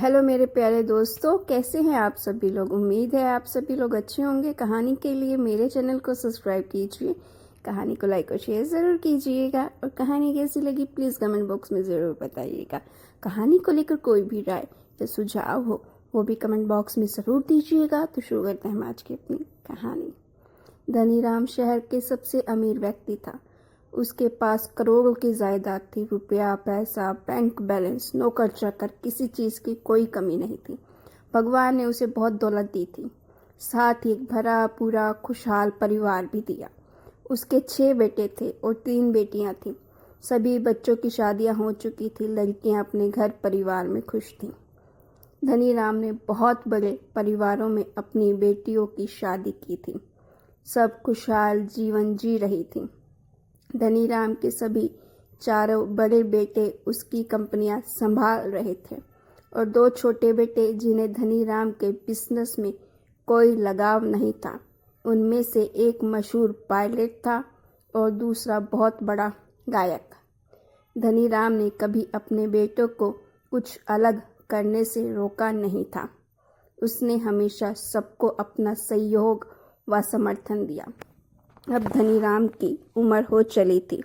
Hello मेरे प्यारे दोस्तों, कैसे हैं आप सभी लोग। उम्मीद है आप सभी लोग अच्छे होंगे। कहानी के लिए मेरे चैनल को सब्सक्राइब कीजिए, कहानी को लाइक और शेयर ज़रूर कीजिएगा और कहानी कैसी लगी प्लीज़ कमेंट बॉक्स में ज़रूर बताइएगा। कहानी को लेकर कोई भी राय या सुझाव हो वो भी कमेंट बॉक्स में ज़रूर दीजिएगा। तो शुरू करते हैं हम आज की अपनी कहानी। धनीराम शहर के सबसे अमीर व्यक्ति था। उसके पास करोड़ों की जायदाद थी। रुपया, पैसा, बैंक बैलेंस, नौकर चाकर, किसी चीज़ की कोई कमी नहीं थी। भगवान ने उसे बहुत दौलत दी थी, साथ ही एक भरा पूरा खुशहाल परिवार भी दिया। उसके 6 बेटे थे और 3 बेटियां थीं। सभी बच्चों की शादियां हो चुकी थी। लड़कियां अपने घर परिवार में खुश थीं। धनीराम ने बहुत बड़े परिवारों में अपनी बेटियों की शादी की थी। सब खुशहाल जीवन जी रही थी। धनीराम के सभी 4 बड़े बेटे उसकी कंपनियां संभाल रहे थे और 2 छोटे बेटे जिन्हें धनीराम के बिजनेस में कोई लगाव नहीं था। उनमें से एक मशहूर पायलट था और दूसरा बहुत बड़ा गायक। धनीराम ने कभी अपने बेटों को कुछ अलग करने से रोका नहीं था। उसने हमेशा सबको अपना सहयोग व समर्थन दिया। अब धनीराम की उम्र हो चली थी।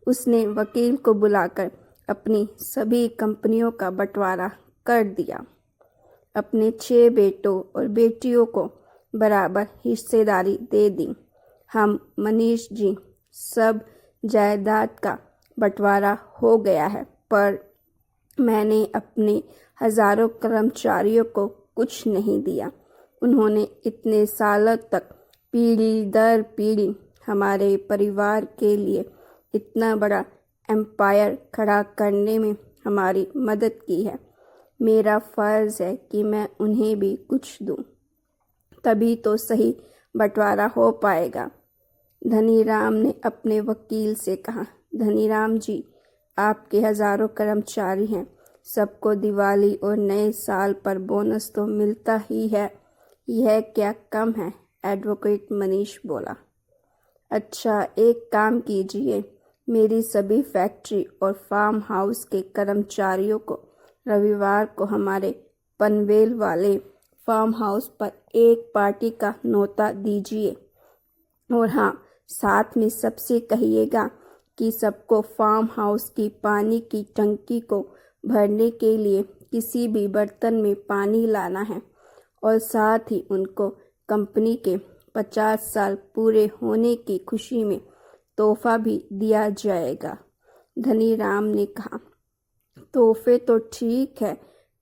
उसने वकील को बुलाकर अपनी सभी कंपनियों का बंटवारा कर दिया। अपने 6 बेटों और बेटियों को बराबर हिस्सेदारी दे दी। हम मनीष जी, सब जायदाद का बंटवारा हो गया है, पर मैंने अपने हजारों कर्मचारियों को कुछ नहीं दिया। उन्होंने इतने सालों तक पीढ़ी दर पीढ़ी हमारे परिवार के लिए इतना बड़ा एम्पायर खड़ा करने में हमारी मदद की है। मेरा फ़र्ज़ है कि मैं उन्हें भी कुछ दूं, तभी तो सही बंटवारा हो पाएगा। धनीराम ने अपने वकील से कहा, धनीराम जी, आपके हज़ारों कर्मचारी हैं, सबको दिवाली और नए साल पर बोनस तो मिलता ही है, यह क्या कम है। एडवोकेट मनीष बोला। अच्छा, एक काम कीजिए, मेरी सभी फैक्ट्री और फार्म हाउस के कर्मचारियों को रविवार को हमारे पनवेल वाले फार्म हाउस पर एक पार्टी का न्योता दीजिए। और हाँ, साथ में सबसे कहिएगा कि सबको फार्म हाउस की पानी की टंकी को भरने के लिए किसी भी बर्तन में पानी लाना है और साथ ही उनको कंपनी के 50 साल पूरे होने की खुशी में तोहफा भी दिया जाएगा। धनीराम ने कहा, तोहफे तो ठीक है,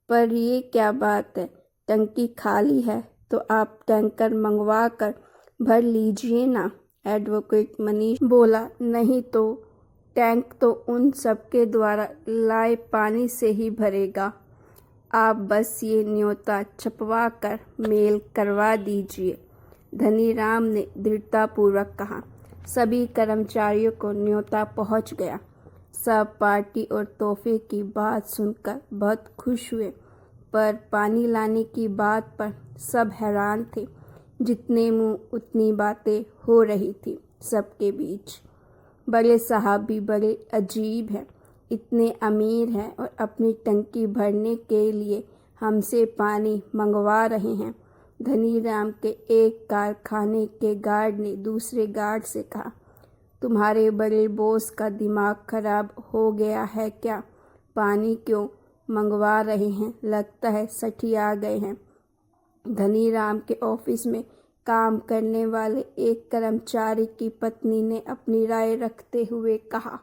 पर ये क्या बात है, टंकी खाली है तो आप टैंकर मंगवा कर भर लीजिए ना। एडवोकेट मनीष बोला, नहीं तो टैंक तो उन सबके द्वारा लाए पानी से ही भरेगा। आप बस ये न्योता छपवा कर मेल करवा दीजिए। धनीराम ने दृढ़तापूर्वक कहा। सभी कर्मचारियों को न्योता पहुंच गया। सब पार्टी और तोहफे की बात सुनकर बहुत खुश हुए, पर पानी लाने की बात पर सब हैरान थे। जितने मुंह उतनी बातें हो रही थी सबके बीच। बड़े साहब भी बड़े अजीब हैं, इतने अमीर हैं और अपनी टंकी भरने के लिए हमसे पानी मंगवा रहे हैं। धनीराम के एक कारखाने के गार्ड ने दूसरे गार्ड से कहा, तुम्हारे बड़े बॉस का दिमाग खराब हो गया है क्या? पानी क्यों मंगवा रहे हैं? लगता है सठिया गए हैं। धनीराम के ऑफिस में काम करने वाले एक कर्मचारी की पत्नी ने अपनी राय रखते हुए कहा,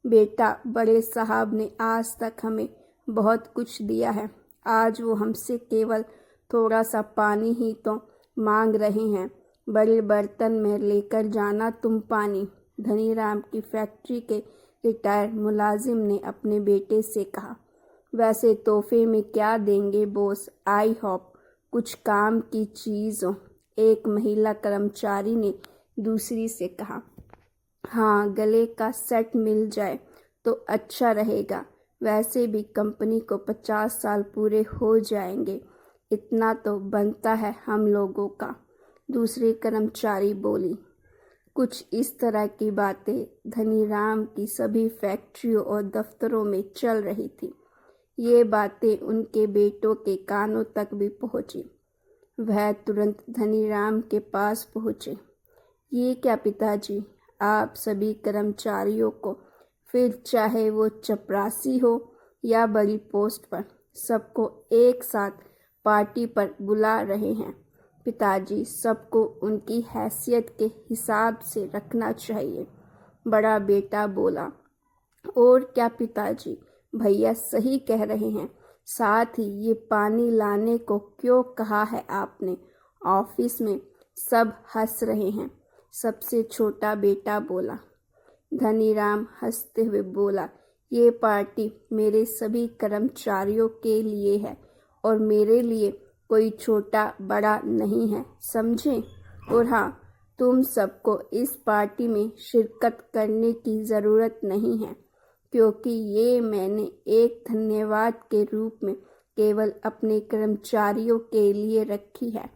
बेटा, बड़े साहब ने आज तक हमें बहुत कुछ दिया है, आज वो हमसे केवल थोड़ा सा पानी ही तो मांग रहे हैं। बड़े बर्तन में लेकर जाना तुम पानी। धनीराम की फैक्ट्री के रिटायर्ड मुलाजिम ने अपने बेटे से कहा, वैसे तोहफे में क्या देंगे बॉस? आई होप कुछ काम की चीज़ हो। एक महिला कर्मचारी ने दूसरी से कहा, हाँ, गले का सेट मिल जाए तो अच्छा रहेगा। वैसे भी कंपनी को 50 साल पूरे हो जाएंगे, इतना तो बनता है हम लोगों का। दूसरी कर्मचारी बोली। कुछ इस तरह की बातें धनीराम की सभी फैक्ट्रियों और दफ्तरों में चल रही थी। ये बातें उनके बेटों के कानों तक भी पहुंची। वह तुरंत धनीराम के पास पहुंचे। ये क्या पिताजी, आप सभी कर्मचारियों को, फिर चाहे वो चपरासी हो या बड़ी पोस्ट पर, सबको एक साथ पार्टी पर बुला रहे हैं। पिताजी, सबको उनकी हैसियत के हिसाब से रखना चाहिए, बड़ा बेटा बोला। और क्या पिताजी, भैया सही कह रहे हैं। साथ ही ये पानी लाने को क्यों कहा है आपने? ऑफिस में सब हंस रहे हैं, सबसे छोटा बेटा बोला। धनीराम हंसते हुए बोला, ये पार्टी मेरे सभी कर्मचारियों के लिए है और मेरे लिए कोई छोटा बड़ा नहीं है, समझे? और हाँ, तुम सबको इस पार्टी में शिरकत करने की ज़रूरत नहीं है, क्योंकि ये मैंने एक धन्यवाद के रूप में केवल अपने कर्मचारियों के लिए रखी है,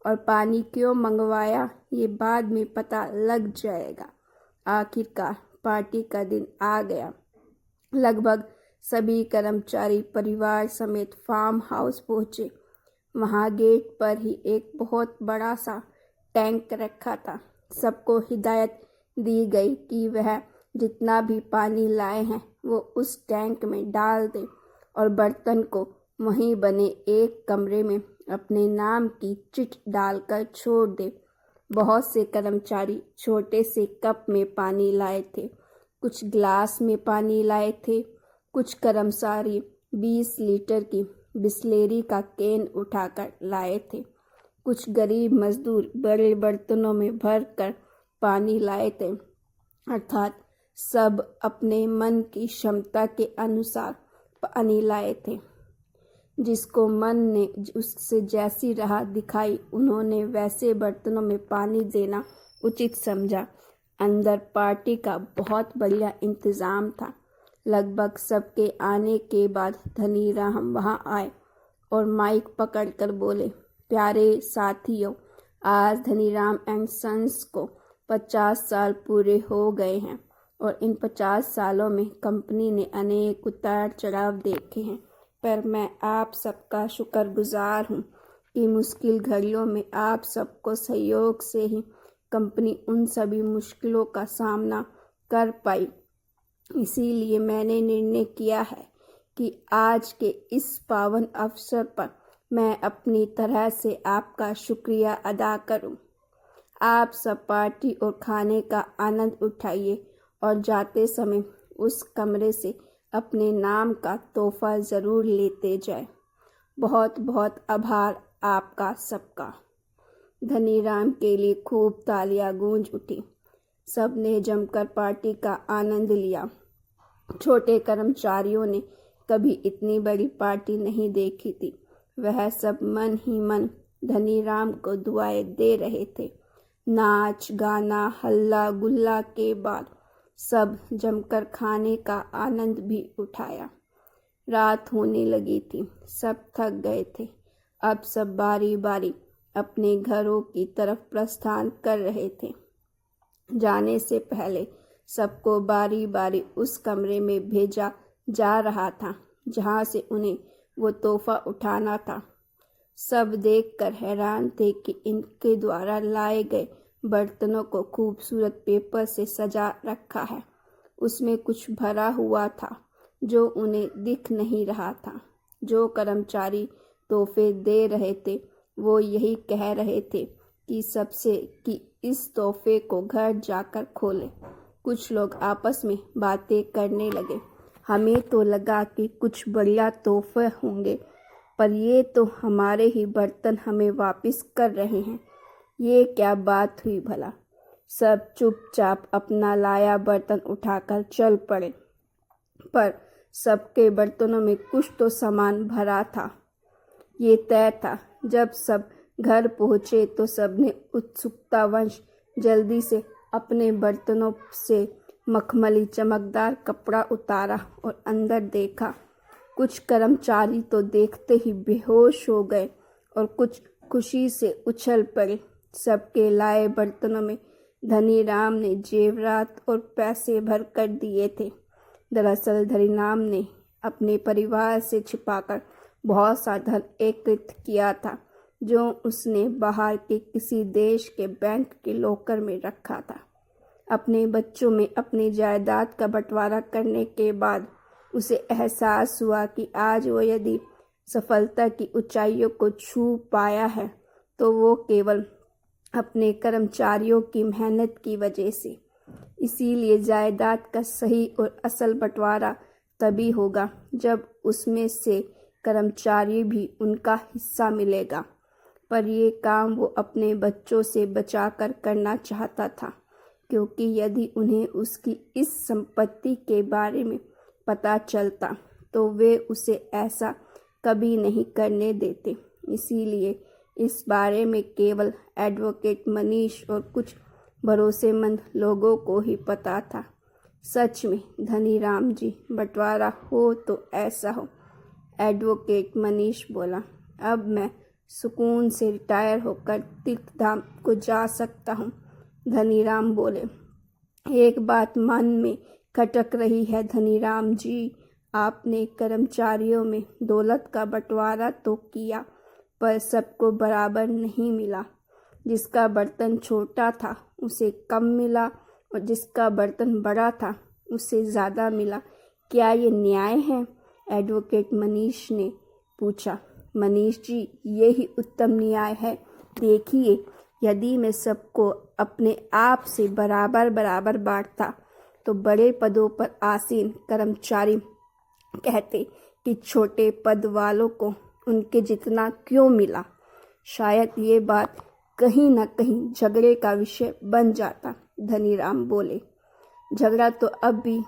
और पानी क्यों मंगवाया ये बाद में पता लग जाएगा। आखिरकार पार्टी का दिन आ गया। लगभग सभी कर्मचारी परिवार समेत फार्म हाउस पहुंचे। वहां गेट पर ही एक बहुत बड़ा सा टैंक रखा था। सबको हिदायत दी गई कि वह जितना भी पानी लाए हैं वो उस टैंक में डाल दे और बर्तन को वहीं बने एक कमरे में अपने नाम की चिट डालकर छोड़ दे। बहुत से कर्मचारी छोटे से कप में पानी लाए थे, कुछ गिलास में पानी लाए थे, कुछ कर्मचारी 20 लीटर की बिस्लेरी का कैन उठाकर लाए थे, कुछ गरीब मजदूर बड़े बर्तनों में भरकर पानी लाए थे। अर्थात सब अपने मन की क्षमता के अनुसार पानी लाए थे। जिसको मन ने उससे जैसी राह दिखाई उन्होंने वैसे बर्तनों में पानी देना उचित समझा। अंदर पार्टी का बहुत बढ़िया इंतज़ाम था। लगभग सबके आने के बाद धनीराम वहां आए और माइक पकड़कर बोले, प्यारे साथियों, आज धनीराम एंड सन्स को 50 साल पूरे हो गए हैं और इन 50 सालों में कंपनी ने अनेक उतार चढ़ाव देखे हैं, पर मैं आप सबका शुक्रगुजार हूँ कि मुश्किल घड़ियों में आप सबको सहयोग से ही कंपनी उन सभी मुश्किलों का सामना कर पाई। इसीलिए मैंने निर्णय किया है कि आज के इस पावन अवसर पर मैं अपनी तरह से आपका शुक्रिया अदा करूं। आप सब पार्टी और खाने का आनंद उठाइए और जाते समय उस कमरे से अपने नाम का तोहफा ज़रूर लेते जाए। बहुत बहुत आभार आपका सबका। धनीराम के लिए खूब तालियां गूंज उठी। सब ने जमकर पार्टी का आनंद लिया। छोटे कर्मचारियों ने कभी इतनी बड़ी पार्टी नहीं देखी थी। वह सब मन ही मन धनीराम को दुआएं दे रहे थे। नाच गाना हल्ला गुल्ला के बाद सब जमकर खाने का आनंद भी उठाया। रात होने लगी थी, सब थक गए थे। अब सब बारी बारी अपने घरों की तरफ प्रस्थान कर रहे थे। जाने से पहले सबको बारी बारी उस कमरे में भेजा जा रहा था जहां से उन्हें वो तोहफा उठाना था। सब देखकर हैरान थे कि इनके द्वारा लाए गए बर्तनों को खूबसूरत पेपर से सजा रखा है। उसमें कुछ भरा हुआ था जो उन्हें दिख नहीं रहा था। जो कर्मचारी तोहफे दे रहे थे वो यही कह रहे थे कि सबसे कि इस तोहफे को घर जाकर खोलें। कुछ लोग आपस में बातें करने लगे। हमें तो लगा कि कुछ बढ़िया तोहफे होंगे, पर ये तो हमारे ही बर्तन हमें वापस कर रहे हैं। ये क्या बात हुई भला? सब चुपचाप अपना लाया बर्तन उठाकर चल पड़े, पर सबके बर्तनों में कुछ तो सामान भरा था। ये तय था जब सब घर पहुँचे तो सबने उत्सुकतावश जल्दी से अपने बर्तनों से मखमली चमकदार कपड़ा उतारा और अंदर देखा। कुछ कर्मचारी तो देखते ही बेहोश हो गए और कुछ खुशी से उछल पड़े। सबके लाए बर्तनों में धनीराम ने जेवरात और पैसे भर कर दिए थे। दरअसल धनीराम ने अपने परिवार से छिपाकर बहुत सा धन एकत्रित किया था, जो उसने बाहर के किसी देश के बैंक के लॉकर में रखा था। अपने बच्चों में अपनी जायदाद का बंटवारा करने के बाद उसे एहसास हुआ कि आज वो यदि सफलता की ऊंचाइयों को छू पाया है तो वो केवल अपने कर्मचारियों की मेहनत की वजह से। इसीलिए जायदाद का सही और असल बंटवारा तभी होगा जब उसमें से कर्मचारी भी उनका हिस्सा मिलेगा। पर ये काम वो अपने बच्चों से बचाकर करना चाहता था, क्योंकि यदि उन्हें उसकी इस संपत्ति के बारे में पता चलता तो वे उसे ऐसा कभी नहीं करने देते। इसीलिए इस बारे में केवल एडवोकेट मनीष और कुछ भरोसेमंद लोगों को ही पता था। सच में धनीराम जी, बंटवारा हो तो ऐसा हो, एडवोकेट मनीष बोला। अब मैं सुकून से रिटायर होकर तीर्थधाम को जा सकता हूँ, धनीराम बोले। एक बात मन में खटक रही है धनीराम जी, आपने कर्मचारियों में दौलत का बंटवारा तो किया, पर सबको बराबर नहीं मिला। जिसका बर्तन छोटा था उसे कम मिला और जिसका बर्तन बड़ा था उसे ज़्यादा मिला। क्या ये न्याय है? एडवोकेट मनीष ने पूछा। मनीष जी, यही उत्तम न्याय है। देखिए, यदि मैं सबको अपने आप से बराबर बराबर बांटता तो बड़े पदों पर आसीन कर्मचारी कहते कि छोटे पद वालों को उनके जितना क्यों मिला। शायद ये बात कहीं न कहीं झगड़े का विषय बन जाता, धनीराम बोले। झगड़ा तो अब भी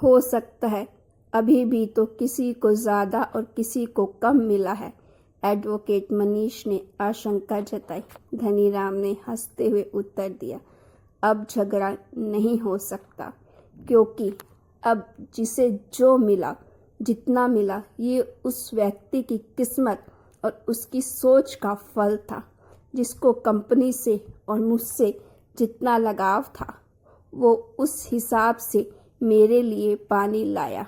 हो सकता है, अभी भी तो किसी को ज़्यादा और किसी को कम मिला है, एडवोकेट मनीष ने आशंका जताई। धनीराम ने हंसते हुए उत्तर दिया, अब झगड़ा नहीं हो सकता, क्योंकि अब जिसे जो मिला, जितना मिला, ये उस व्यक्ति की किस्मत और उसकी सोच का फल था। जिसको कंपनी से और मुझसे जितना लगाव था, वो उस हिसाब से मेरे लिए पानी लाया।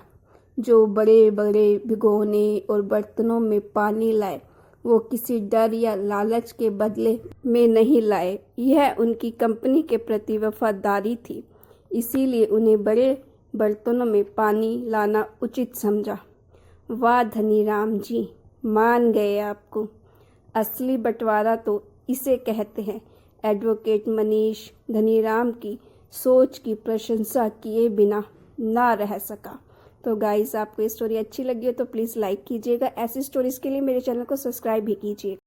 जो बड़े बड़े भिगोने और बर्तनों में पानी लाए, वो किसी डर या लालच के बदले में नहीं लाए। यह उनकी कंपनी के प्रति वफादारी थी, इसीलिए उन्हें बड़े बर्तनों में पानी लाना उचित समझा। वाह धनीराम जी, मान गए आपको। असली बंटवारा तो इसे कहते हैं। एडवोकेट मनीष धनीराम की सोच की प्रशंसा किए बिना ना रह सका। तो गाइस, आपको ये स्टोरी अच्छी लगी हो तो प्लीज़ लाइक कीजिएगा। ऐसी स्टोरीज़ के लिए मेरे चैनल को सब्सक्राइब भी कीजिए।